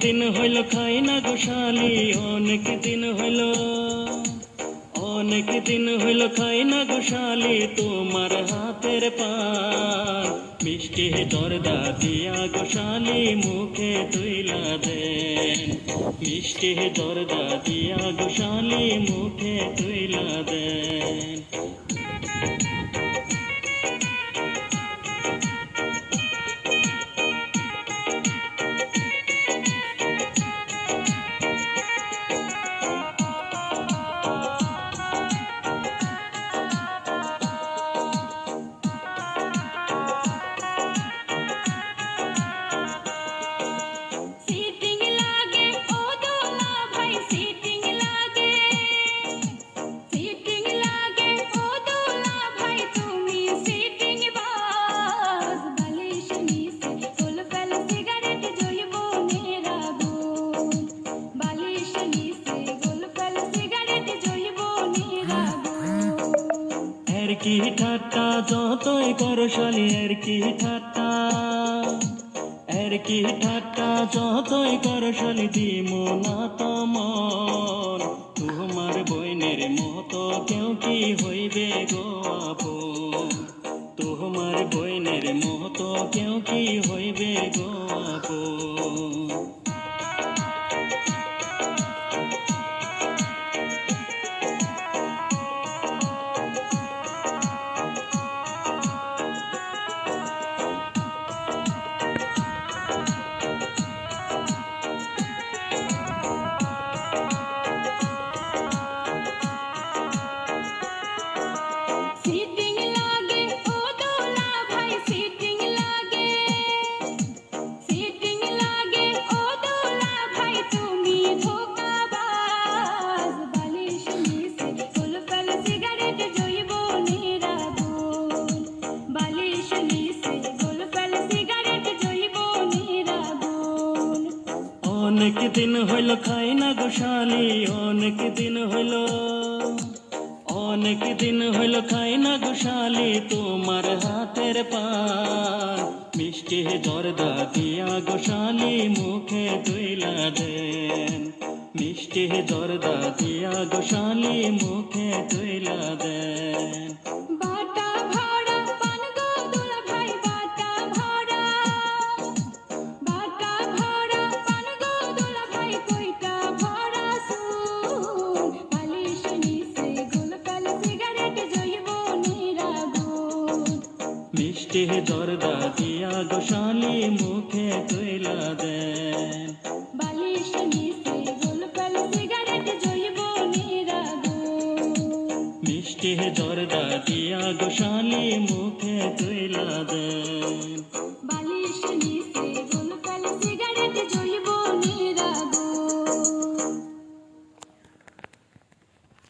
দিন হইল খাই না গোশালি, অনেক দিন হইল, অনেক দিন হইল খাই না গোশালি তোমার হাতের পান। মিষ্টি জর্দা দিয়া গোশালি মুখে তুইলা দেন, মিষ্টি জর্দা দিয়া গোশালি মুখে তুইলা দেন। কি ঠাট্টা যতই করো শালি, এর কি ঠাট্টা, এর কি ঠাট্টা যতই করো শালি দিমো না তোমার। তোমার বইনের মতো কেউ কি হইবে গো আপন, তোমার বইনের মতো কেউ কি হইবে গো আপন। অনেক দিন হইল খাই না গোশালি, অনেক দিন হইল, অনেক দিন হইল খাই না গোশালি তোমার হাতের পান। মিষ্টি জর্দা দিয়া গোশালি মুখে তুইলা দেন, মিষ্টি জর্দা দিয়া গোশালি মুখে তুইলা দেন। মিষ্টি জর্দা দিয়া গোশালি মুখে তুইলা দেন। বালিশ নিচে গোলপাল সিগারেট জ্বলবো নিরাগুন। মিষ্টি জর্দা দিয়া গোশালি মুখে তুইলা দেন।